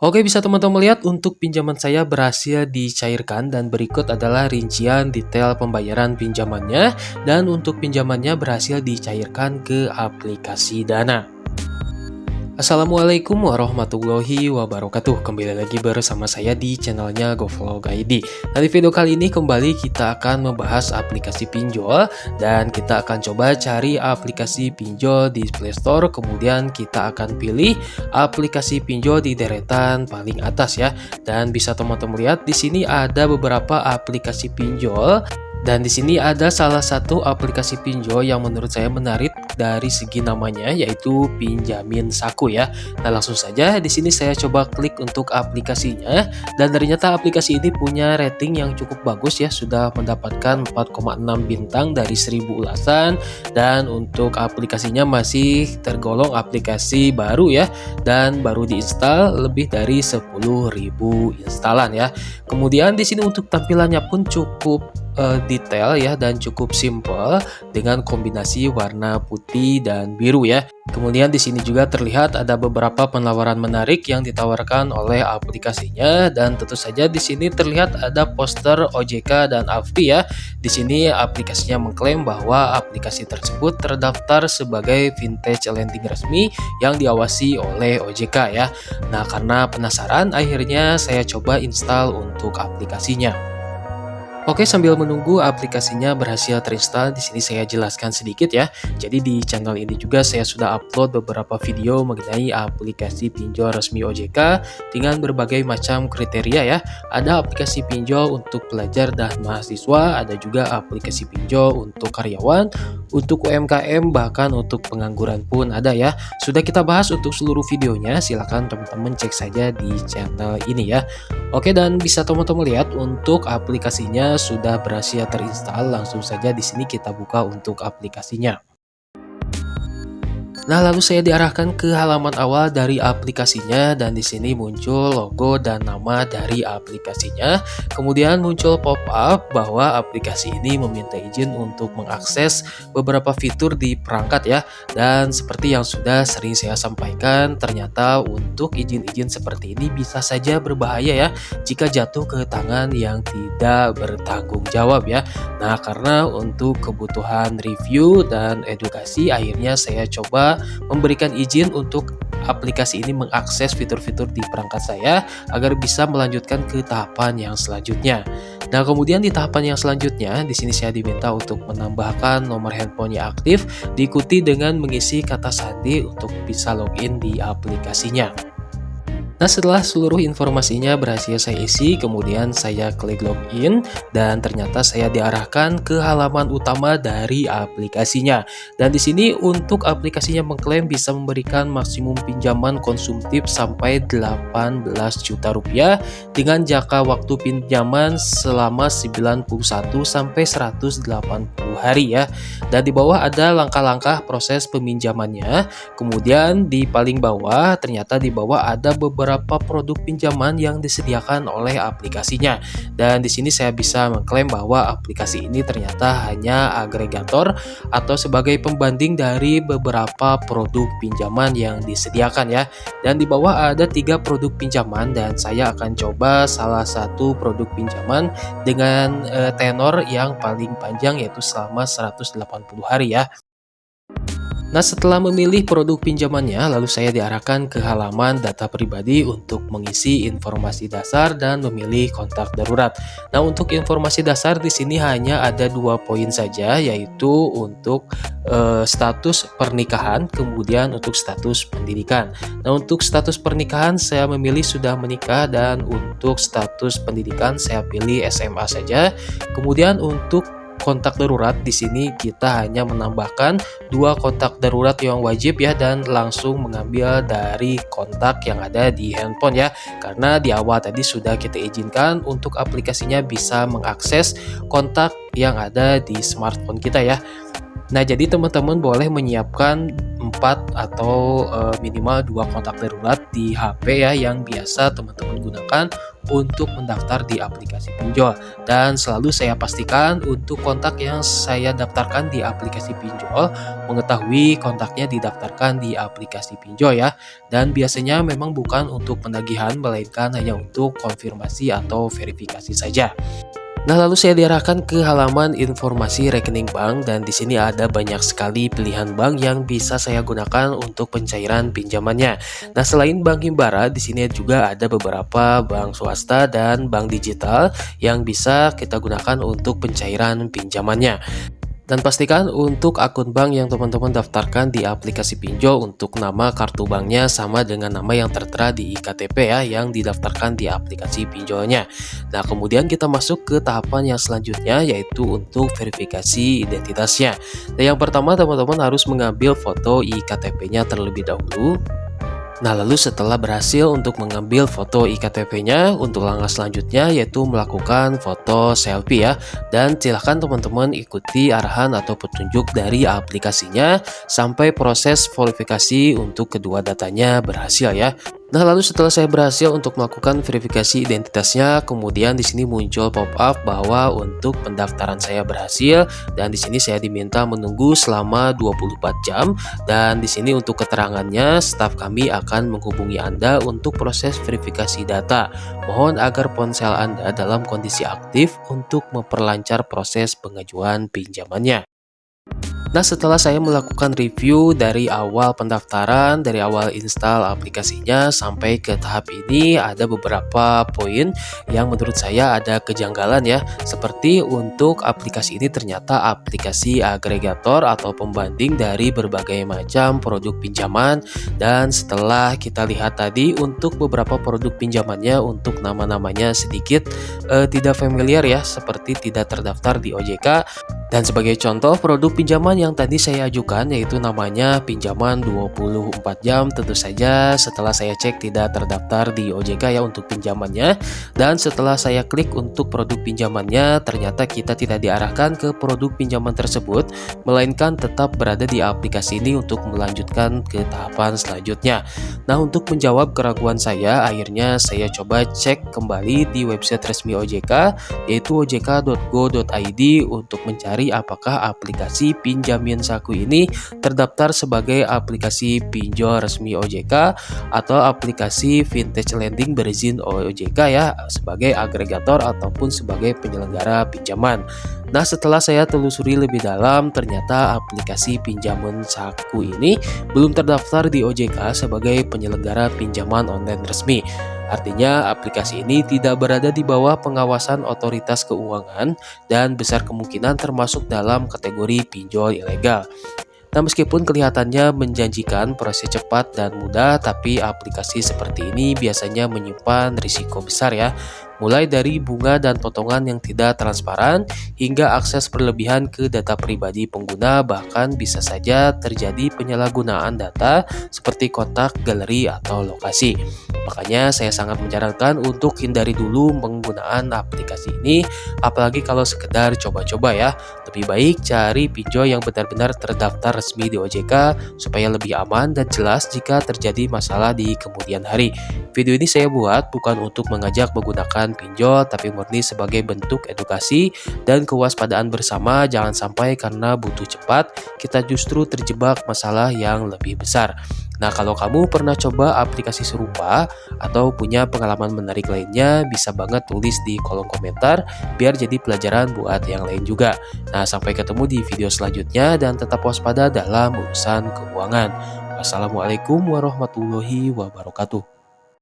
Oke, bisa teman-teman lihat untuk pinjaman saya berhasil dicairkan dan berikut adalah rincian detail pembayaran pinjamannya dan untuk pinjamannya berhasil dicairkan ke aplikasi Dana. Assalamualaikum warahmatullahi wabarakatuh. Kembali lagi bersama saya di channelnya GoVlog ID. Nah, di video kali ini kembali kita akan membahas aplikasi pinjol dan kita akan coba cari aplikasi pinjol di Play Store. Kemudian kita akan pilih aplikasi pinjol di deretan paling atas ya. Dan bisa teman-teman lihat di sini ada beberapa aplikasi pinjol. Dan di sini ada salah satu aplikasi pinjol yang menurut saya menarik dari segi namanya, yaitu Pinjamin Saku ya. Nah, langsung saja di sini saya coba klik untuk aplikasinya dan ternyata aplikasi ini punya rating yang cukup bagus ya, sudah mendapatkan 4,6 bintang dari 1000 ulasan dan untuk aplikasinya masih tergolong aplikasi baru ya dan baru diinstal lebih dari 10.000 instalan ya. Kemudian di sini untuk tampilannya pun cukup detail ya dan cukup simple dengan kombinasi warna putih dan biru ya. Kemudian di sini juga terlihat ada beberapa penawaran menarik yang ditawarkan oleh aplikasinya dan tentu saja di sini terlihat ada poster OJK dan AFPI ya. Di sini aplikasinya mengklaim bahwa aplikasi tersebut terdaftar sebagai vintage lending resmi yang diawasi oleh OJK ya. Nah, karena penasaran akhirnya saya coba install untuk aplikasinya. Oke, sambil menunggu aplikasinya berhasil terinstall, di sini saya jelaskan sedikit ya. Jadi di channel ini juga saya sudah upload beberapa video mengenai aplikasi pinjol resmi OJK dengan berbagai macam kriteria ya. Ada aplikasi pinjol untuk pelajar dan mahasiswa, ada juga aplikasi pinjol untuk karyawan, untuk UMKM, bahkan untuk pengangguran pun ada ya. Sudah kita bahas untuk seluruh videonya, silahkan teman-teman cek saja di channel ini ya. Oke, dan bisa teman-teman lihat untuk aplikasinya sudah berhasil terinstall. Langsung saja di sini kita buka untuk aplikasinya. Nah, lalu saya diarahkan ke halaman awal dari aplikasinya dan di sini muncul logo dan nama dari aplikasinya. Kemudian muncul pop-up bahwa aplikasi ini meminta izin untuk mengakses beberapa fitur di perangkat ya. Dan seperti yang sudah sering saya sampaikan, ternyata untuk izin-izin seperti ini bisa saja berbahaya ya jika jatuh ke tangan yang tidak bertanggung jawab ya. Nah, karena untuk kebutuhan review dan edukasi akhirnya saya coba memberikan izin untuk aplikasi ini mengakses fitur-fitur di perangkat saya agar bisa melanjutkan ke tahapan yang selanjutnya. Nah, kemudian di tahapan yang selanjutnya di sini saya diminta untuk menambahkan nomor handphonenya aktif diikuti dengan mengisi kata sandi untuk bisa login di aplikasinya. Nah, setelah seluruh informasinya berhasil saya isi, kemudian saya klik login dan ternyata saya diarahkan ke halaman utama dari aplikasinya. Dan di sini untuk aplikasinya mengklaim bisa memberikan maksimum pinjaman konsumtif sampai 18 juta rupiah dengan jangka waktu pinjaman selama 91 sampai 180 hari ya. Dan di bawah ada langkah-langkah proses peminjamannya. Kemudian di paling bawah ternyata di bawah ada beberapa produk pinjaman yang disediakan oleh aplikasinya. Dan di sini saya bisa mengklaim bahwa aplikasi ini ternyata hanya agregator atau sebagai pembanding dari beberapa produk pinjaman yang disediakan ya. Dan di bawah ada 3 produk pinjaman dan saya akan coba salah satu produk pinjaman dengan tenor yang paling panjang yaitu selama 180 hari ya. Nah, setelah memilih produk pinjamannya, lalu saya diarahkan ke halaman data pribadi untuk mengisi informasi dasar dan memilih kontak darurat. Nah, untuk informasi dasar di sini hanya ada 2 poin saja, yaitu untuk status pernikahan, kemudian untuk status pendidikan. Nah, untuk status pernikahan saya memilih sudah menikah dan untuk status pendidikan saya pilih SMA saja. Kemudian untuk kontak darurat di sini kita hanya menambahkan 2 kontak darurat yang wajib ya dan langsung mengambil dari kontak yang ada di handphone ya. Karena di awal tadi sudah kita izinkan untuk aplikasinya bisa mengakses kontak yang ada di smartphone kita ya. Nah, jadi teman-teman boleh menyiapkan 4 atau minimal 2 kontak darurat di HP ya yang biasa teman-teman gunakan untuk mendaftar di aplikasi pinjol. Dan selalu saya pastikan untuk kontak yang saya daftarkan di aplikasi pinjol, mengetahui kontaknya didaftarkan di aplikasi pinjol ya. Dan biasanya memang bukan untuk penagihan, melainkan hanya untuk konfirmasi atau verifikasi saja. Nah, lalu saya diarahkan ke halaman informasi rekening bank dan di sini ada banyak sekali pilihan bank yang bisa saya gunakan untuk pencairan pinjamannya. Nah, selain Bank Himbara, di sini juga ada beberapa bank swasta dan bank digital yang bisa kita gunakan untuk pencairan pinjamannya. Dan pastikan untuk akun bank yang teman-teman daftarkan di aplikasi pinjol untuk nama kartu banknya sama dengan nama yang tertera di IKTP ya yang didaftarkan di aplikasi pinjolnya. Nah, kemudian kita masuk ke tahapan yang selanjutnya yaitu untuk verifikasi identitasnya. Nah, yang pertama teman-teman harus mengambil foto IKTP-nya terlebih dahulu. Nah, lalu setelah berhasil untuk mengambil foto IKTP-nya, untuk langkah selanjutnya yaitu melakukan foto selfie ya. Dan silahkan teman-teman ikuti arahan atau petunjuk dari aplikasinya sampai proses verifikasi untuk kedua datanya berhasil ya. Nah, lalu setelah saya berhasil untuk melakukan verifikasi identitasnya, kemudian di sini muncul pop-up bahwa untuk pendaftaran saya berhasil dan di sini saya diminta menunggu selama 24 jam dan di sini untuk keterangannya staf kami akan menghubungi Anda untuk proses verifikasi data. Mohon agar ponsel Anda dalam kondisi aktif untuk memperlancar proses pengajuan pinjamannya. Nah, setelah saya melakukan review dari awal pendaftaran, dari awal install aplikasinya sampai ke tahap ini, ada beberapa poin yang menurut saya ada kejanggalan ya. Seperti untuk aplikasi ini ternyata aplikasi agregator atau pembanding dari berbagai macam produk pinjaman. Dan setelah kita lihat tadi untuk beberapa produk pinjamannya untuk nama-namanya sedikit tidak familiar ya, seperti tidak terdaftar di OJK. Dan sebagai contoh produk pinjaman yang tadi saya ajukan yaitu namanya pinjaman 24 jam, tentu saja setelah saya cek tidak terdaftar di OJK ya untuk pinjamannya. Dan setelah saya klik untuk produk pinjamannya, ternyata kita tidak diarahkan ke produk pinjaman tersebut, melainkan tetap berada di aplikasi ini untuk melanjutkan ke tahapan selanjutnya. Nah, untuk menjawab keraguan saya, akhirnya saya coba cek kembali di website resmi OJK yaitu ojk.go.id untuk mencari apakah aplikasi Pinjamin Saku ini terdaftar sebagai aplikasi pinjol resmi OJK atau aplikasi vintage lending berizin OJK ya sebagai agregator ataupun sebagai penyelenggara pinjaman. Nah, setelah saya telusuri lebih dalam, ternyata aplikasi Pinjamin Saku ini belum terdaftar di OJK sebagai penyelenggara pinjaman online resmi. Artinya aplikasi ini tidak berada di bawah pengawasan otoritas keuangan dan besar kemungkinan termasuk dalam kategori pinjol ilegal. Nah, meskipun kelihatannya menjanjikan proses cepat dan mudah, tapi aplikasi seperti ini biasanya menyimpan risiko besar ya. Mulai dari bunga dan potongan yang tidak transparan hingga akses berlebihan ke data pribadi pengguna, bahkan bisa saja terjadi penyalahgunaan data seperti kontak, galeri, atau lokasi. Makanya saya sangat menyarankan untuk hindari dulu penggunaan aplikasi ini, apalagi kalau sekedar coba-coba ya. Lebih baik cari pinjol yang benar-benar terdaftar resmi di OJK supaya lebih aman dan jelas jika terjadi masalah di kemudian hari. Video ini saya buat bukan untuk mengajak menggunakan pinjol, tapi murni sebagai bentuk edukasi dan kewaspadaan bersama. Jangan sampai karena butuh cepat, kita justru terjebak masalah yang lebih besar. Nah, kalau kamu pernah coba aplikasi serupa atau punya pengalaman menarik lainnya, bisa banget tulis di kolom komentar biar jadi pelajaran buat yang lain juga. Nah, sampai ketemu di video selanjutnya dan tetap waspada dalam urusan keuangan. Wassalamualaikum warahmatullahi wabarakatuh.